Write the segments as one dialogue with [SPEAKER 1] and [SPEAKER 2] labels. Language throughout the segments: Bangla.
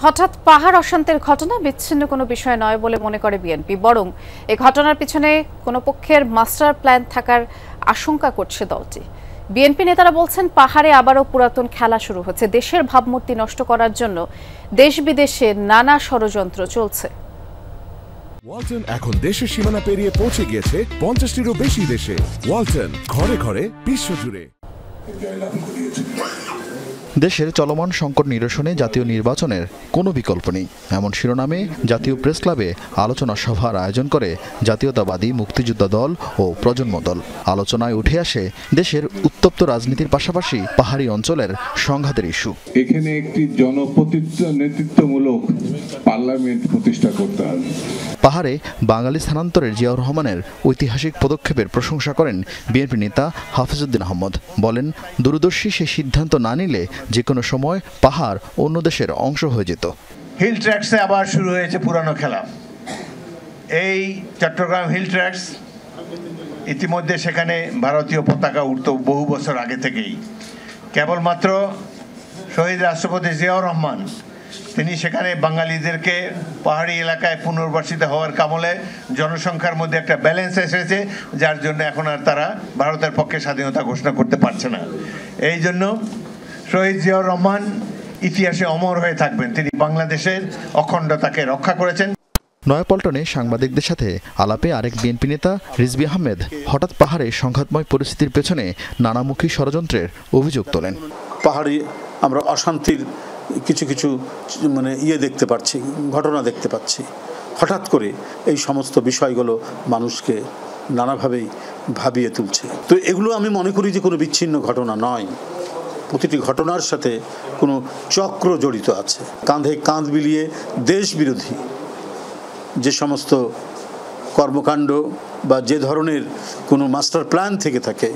[SPEAKER 1] হঠাৎ পাহাড় অশান্তির ঘটনা বিচ্ছিন্ন কোনো বিষয় নয় বলে মনে করে বিএনপি, বরং এই ঘটনার পিছনে কোনো পক্ষের মাস্টার প্ল্যান থাকার আশঙ্কা করছে দলটি। বিএনপি নেতারা বলছেন, পাহাড়ে আবারও পুরাতন খেলা শুরু হচ্ছে। দেশের ভাবমূর্তি নষ্ট করার জন্য দেশ বিদেশে নানা ষড়যন্ত্র চলছে।
[SPEAKER 2] ওয়ালটন এখন দেশের সীমানা পেরিয়ে পৌঁছে গিয়েছে 50টিরও বেশি দেশে। ওয়ালটন, ঘরে ঘরে বিশ্বজুড়ে।
[SPEAKER 3] দেশের চলমান সংকট নিরসনে জাতীয় নির্বাচনের কোনো বিকল্প নেই, এমন শিরোনামে জাতীয় প্রেস ক্লাবে আলোচনা সভার আয়োজন করে জাতীয়তাবাদী মুক্তিযোদ্ধা দল ও প্রজন্ম দল। আলোচনায় উঠে আসে দেশের উত্তপ্ত রাজনীতির পাশাপাশি পাহাড়ি অঞ্চলের সংঘাতের ইস্যু।
[SPEAKER 4] এখানে একটি নেতৃত্বমূলক পার্লামেন্ট প্রতিষ্ঠা করতে হবে।
[SPEAKER 3] পাহাড়ে বাঙালি স্থানান্তরের জিয়াউর রহমানের ঐতিহাসিক পদক্ষেপের প্রশংসা করেন বিএনপি নেতা হাফিজউদ্দিন আহমদ। বলেন, দূরদর্শী সে সিদ্ধান্ত না নিলে যে কোনো সময় পাহাড় অন্য দেশের অংশ হয়ে যেত।
[SPEAKER 5] হিল ট্র্যাক্সে আবার শুরু হয়েছে পুরানো খেলা। এই চট্টগ্রাম হিল ট্র্যাক্স, ইতিমধ্যে সেখানে ভারতীয় পতাকা উঠত বহু বছর আগে থেকেই। কেবলমাত্র শহীদ রাষ্ট্রপতি জিয়াউর রহমান তিনি সেখানে বাঙালিদেরকে পাহাড়ি এলাকায় পুনর্বাসিত হওয়ার কামলে জনসংখ্যার মধ্যে একটা ব্যালেন্স এসেছে, যার জন্য এখন আর তারা ভারতের পক্ষে স্বাধীনতা ঘোষণা করতে পারছে না। এই জন্য শহীদ জিয়াউর রহমান ইতিহাসে অমর হয়ে থাকবেন। তিনি বাংলাদেশের অখণ্ডতাকে রক্ষা করেছেন।
[SPEAKER 3] নয়াপল্টনে সাংবাদিকদের সাথে আলাপে আরেক বিএনপি নেতা রিজভী আহমেদ হঠাৎ পাহাড়ে সংঘাতময় পরিস্থিতির পেছনে নানামুখী ষড়যন্ত্রের অভিযোগ তোলেন।
[SPEAKER 6] পাহাড়ে আমরা অশান্তির কিছু কিছু দেখতে পাচ্ছি, ঘটনা দেখতে পাচ্ছি। হঠাৎ করে এই সমস্ত বিষয়গুলো মানুষকে নানাভাবেই ভাবিয়ে তুলছে। তো এগুলো আমি মনে করি যে কোনো বিচ্ছিন্ন ঘটনা নয়। প্রতিটি ঘটনার সাথে কোনো চক্র জড়িত আছে। কাঁধে কাঁধ মিলিয়ে দেশ বিরোধী যে সমস্ত কর্মকাণ্ড বা যে ধরনের কোনো মাস্টার প্ল্যান থেকে থাকে,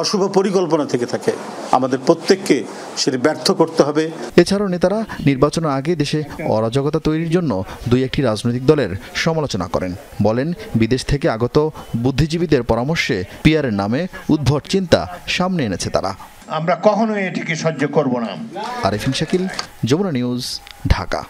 [SPEAKER 6] অশুভ পরিকল্পনা থেকে থাকে, আমাদের প্রত্যেককে সেটা ব্যর্থ করতে হবে।
[SPEAKER 3] এছাড়াও নেতারা নির্বাচনের আগে দেশে অরাজকতা তৈরির জন্য দুই একটি রাজনৈতিক দলের সমালোচনা করেন। বলেন, বিদেশ থেকে আগত বুদ্ধিজীবীদের পরামর্শে পিআরের নামে উদ্ভট চিন্তা সামনে এনেছে তারা।
[SPEAKER 5] আমরা কখনোই এটিকে সহ্য করব না।
[SPEAKER 3] আরেফিন শাকিল, যমুনা নিউজ, ঢাকা।